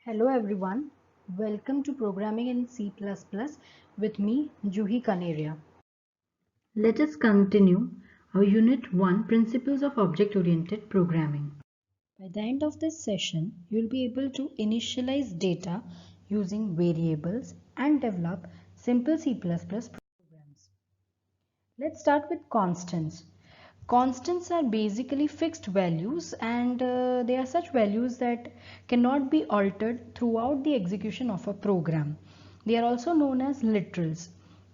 Hello everyone, welcome to Programming in C++ with me, Juhi Kaneria. Let us continue our Unit 1 Principles of Object-Oriented Programming. By the end of this session, you will be able to initialize data using variables and develop simple C++ programs. Let's start with constants. Constants are basically fixed values and they are such values that cannot be altered throughout the execution of a program. They are also known as literals.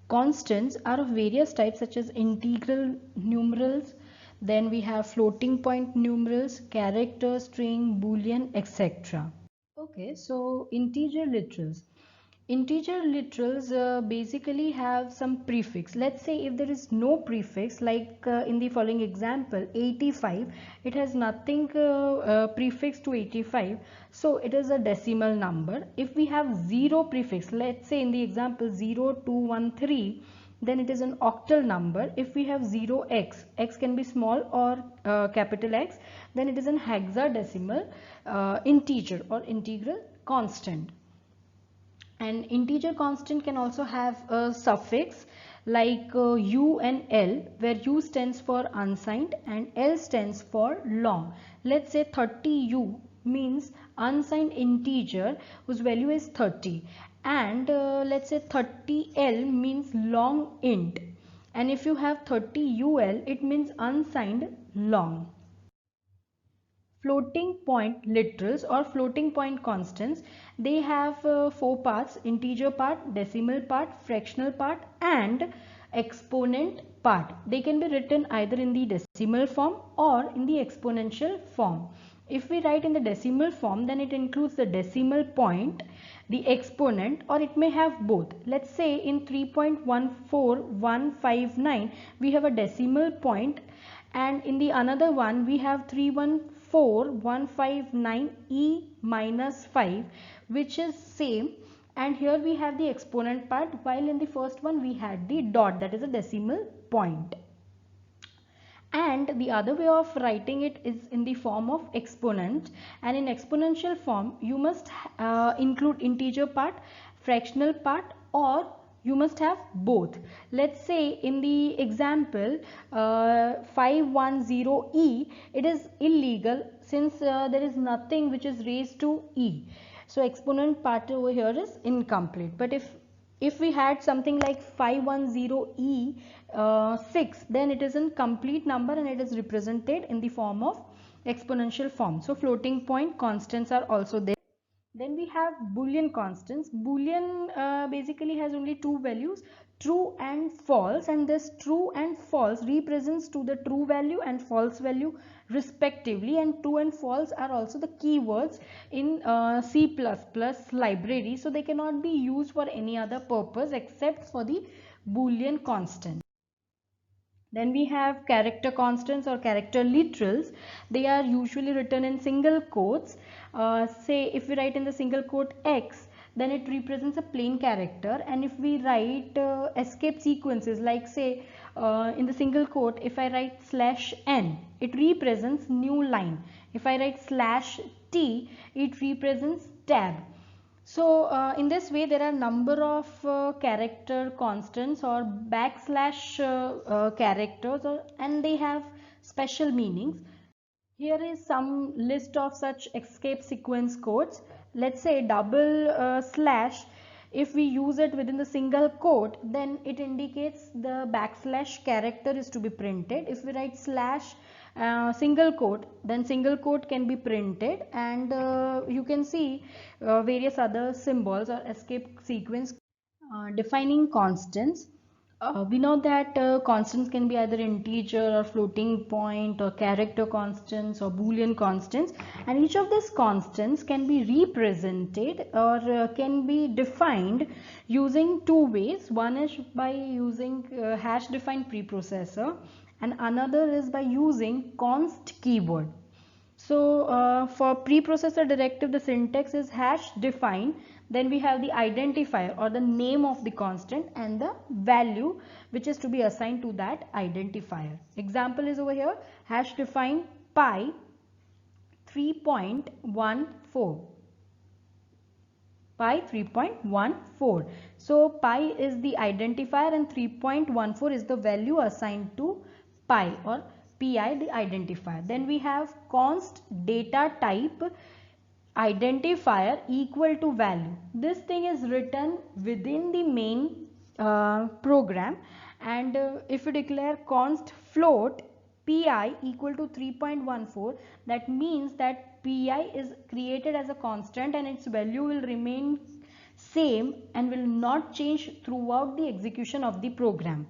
Constants are of various types such as integral numerals, then we have floating point numerals, character, string, boolean, etc. Okay, so integer literals. Integer literals basically have some prefix. Let's say if there is no prefix, like in the following example 85, it has nothing prefix to 85, so it is a decimal number. If we have zero prefix, let's say in the example 0213, then it is an octal number. If we have 0x, x can be small or capital X, then it is an hexadecimal integer or integral constant. An integer constant can also have a suffix like u and l, where u stands for unsigned and l stands for long. Let's say 30u means unsigned integer whose value is 30, and let's say 30l means long int, and if you have 30ul it means unsigned long. Floating point literals or floating point constants, they have four parts: integer part, decimal part, fractional part and exponent part. They can be written either in the decimal form or in the exponential form. If we write in the decimal form, then it includes the decimal point, the exponent, or it may have both. Let's say in 3.14159 we have a decimal point, and in the another one we have 314159e minus 5, which is same, and here we have the exponent part, while in the first one we had the dot, that is a decimal point. And the other way of writing it is in the form of exponent, and in exponential form you must include integer part, fractional part, or you must have both. Let's say in the example 510e, it is illegal since there is nothing which is raised to e, so exponent part over here is incomplete. But if we had something like 510e 6, then it is a complete number and it is represented in the form of exponential form. So floating point constants are also there. Then we have Boolean constants. Boolean basically has only two values, true and false, and this true and false represents to the true value and false value respectively, and true and false are also the keywords in C++ library, so they cannot be used for any other purpose except for the Boolean constant. Then we have character constants or character literals. They are usually written in single quotes. Say if we write in the single quote X, then it represents a plain character, and if we write escape sequences, like say in the single quote, if I write /n, it represents new line. If I write /t, it represents tab. So in this way there are number of character constants or backslash characters, and they have special meanings. Here is some list of such escape sequence codes. Let's say double slash, if we use it within the single quote, then it indicates the backslash character is to be printed. If we write slash single quote, then single quote can be printed, and you can see various other symbols or escape sequence. Defining constants. We know that constants can be either integer or floating point or character constants or Boolean constants, and each of these constants can be represented or can be defined using two ways. One is by using hash defined preprocessor, and another is by using const keyword. So for preprocessor directive, the syntax is hash define, then we have the identifier or the name of the constant and the value which is to be assigned to that identifier. Example is over here, hash define pi 3.14. pi 3.14. So pi is the identifier and 3.14 is the value assigned to pi or pi, the identifier. Then we have const data type identifier equal to value. This thing is written within the main program, and if you declare const float pi equal to 3.14, that means that pi is created as a constant and its value will remain same and will not change throughout the execution of the program.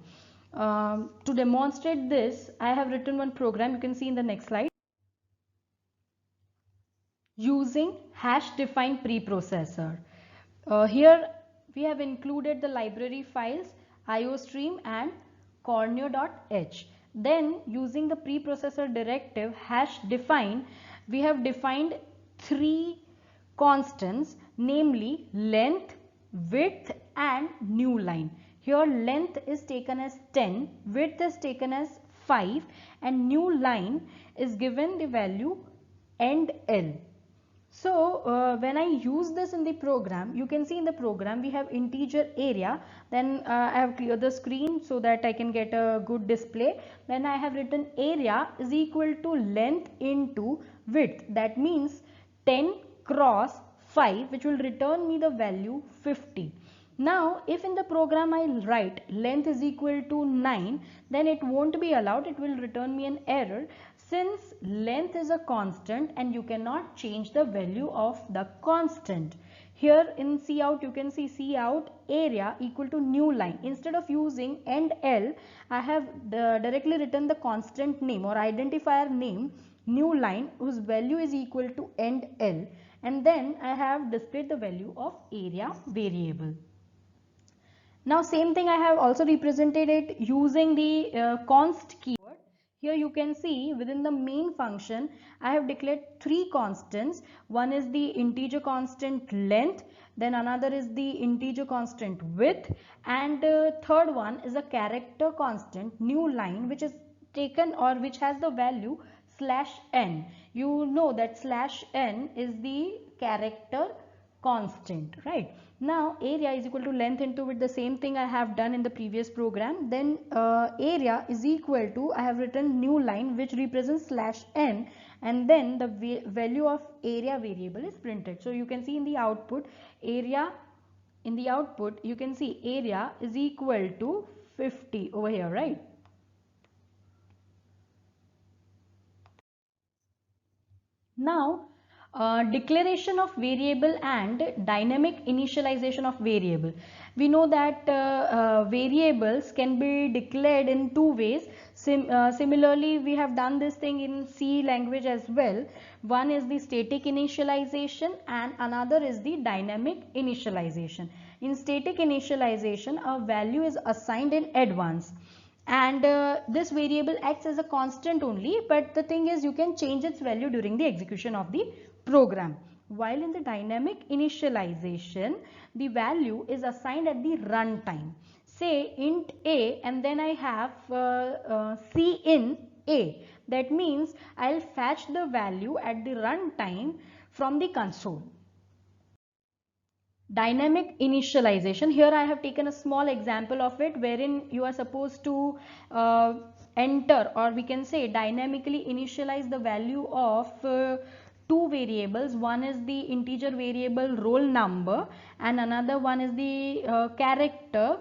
To demonstrate this, I have written one program. You can see in the next slide. Using hash defined preprocessor. Here we have included the library files iostream and corneo.h. Then using the preprocessor directive hash define, we have defined three constants, namely length, width and new line. Here length is taken as 10, width is taken as 5 and new line is given the value end L. So when I use this in the program, you can see in the program we have integer area. Then I have cleared the screen so that I can get a good display. Then I have written area is equal to length into width. That means 10 cross 5, which will return me the value 50. Now if in the program I write length is equal to 9, then it won't be allowed. It will return me an error, since length is a constant and you cannot change the value of the constant. Here in cout you can see cout area equal to new line. Instead of using end L, I have directly written the constant name or identifier name new line whose value is equal to end L, and then I have displayed the value of area variable. Now same thing I have also represented it using the const keyword. Here you can see within the main function I have declared three constants. One is the integer constant length, then another is the integer constant width, and third one is a character constant new line, which is taken or which has the value /n. You know that /n is the character constant, right? Now area is equal to length into width, the same thing I have done in the previous program. Then area is equal to, I have written new line which represents /n, and then the value of area variable is printed. So you can see in the output area, in the output you can see area is equal to 50 over here, right? Now declaration of variable and dynamic initialization of variable. We know that variables can be declared in two ways. Similarly, we have done this thing in C language as well. One is the static initialization and another is the dynamic initialization. In static initialization, a value is assigned in advance, and this variable acts as a constant only, but the thing is you can change its value during the execution of the program. While in the dynamic initialization, the value is assigned at the runtime. Say int a, and then I have c in a. That means I'll fetch the value at the runtime from the console. Dynamic initialization, here I have taken a small example of it, wherein you are supposed to enter, or we can say dynamically initialize the value of two variables. One is the integer variable roll number and another one is the character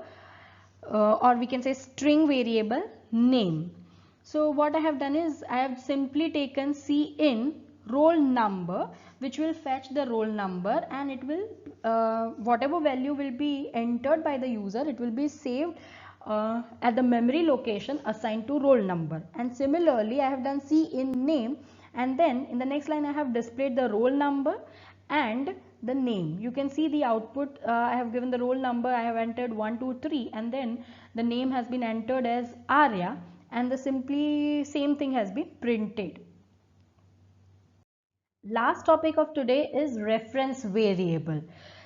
or we can say string variable name. So what I have done is I have simply taken C in roll number, which will fetch the roll number, and it will whatever value will be entered by the user, it will be saved at the memory location assigned to roll number. And similarly I have done C in name, and then in the next line I have displayed the roll number and the name. You can see the output. I have given the roll number, I have entered 1 2 3, and then the name has been entered as Arya, and the simply same thing has been printed. Last topic of today is reference variable.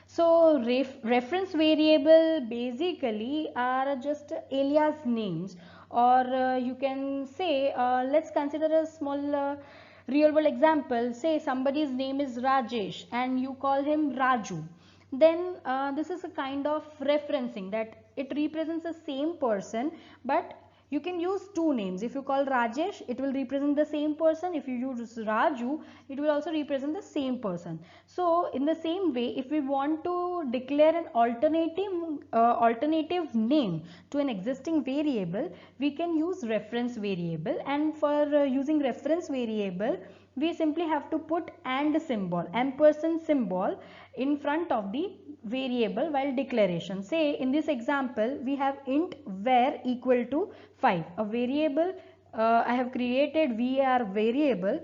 So reference variable basically are just alias names, or you can say let's consider a small real world example. Say somebody's name is Rajesh and you call him Raju. then this is a kind of referencing that it represents the same person, but you can use two names. If you call Rajesh, it will represent the same person. If you use Raju, it will also represent the same person. So in the same way, if we want to declare an alternative name to an existing variable, we can use reference variable. And for using reference variable, we simply have to put and symbol, ampersand symbol, in front of the variable while declaration. Say in this example, we have int var equal to 5, a variable. I have created var variable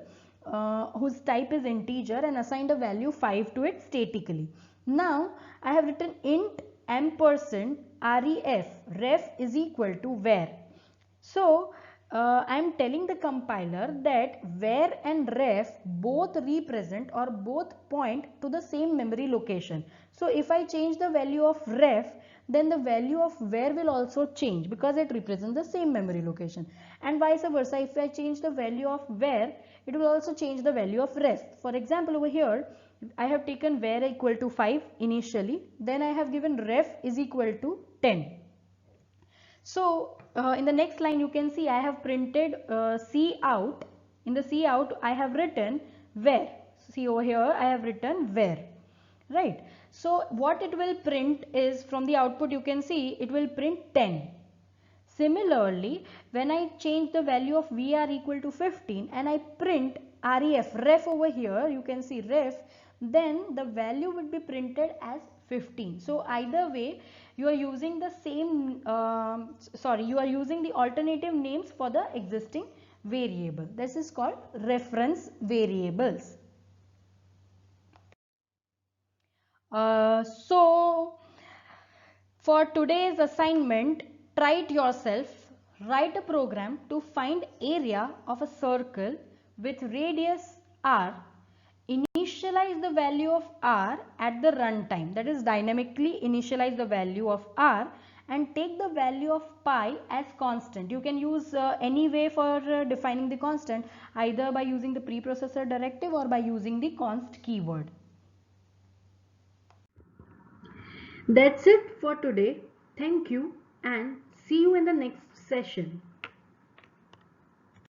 whose type is integer and assigned a value 5 to it statically. Now I have written int ampersand ref is equal to var. So I am telling the compiler that var and ref both represent or both point to the same memory location. So if I change the value of ref, then the value of var will also change because it represents the same memory location, and vice versa. If I change the value of var, it will also change the value of ref. For example, over here I have taken var equal to 5 initially, then I have given ref is equal to 10. So in the next line you can see I have printed cout. In the cout I have written var. See over here I have written var, right? So what it will print is, from the output you can see it will print 10. Similarly, when I change the value of var equal to 15 and I print ref over here, you can see ref, then the value would be printed as 15. So either way you are using the same you are using the alternative names for the existing variable. This is called reference variables. So for today's assignment, try it yourself. Write a program to find area of a circle with radius r. Initialize the value of r at the runtime, that is dynamically initialize the value of r and take the value of pi as constant. You can use any way for defining the constant, either by using the preprocessor directive or by using the const keyword. That's it for today. Thank you and see you in the next session.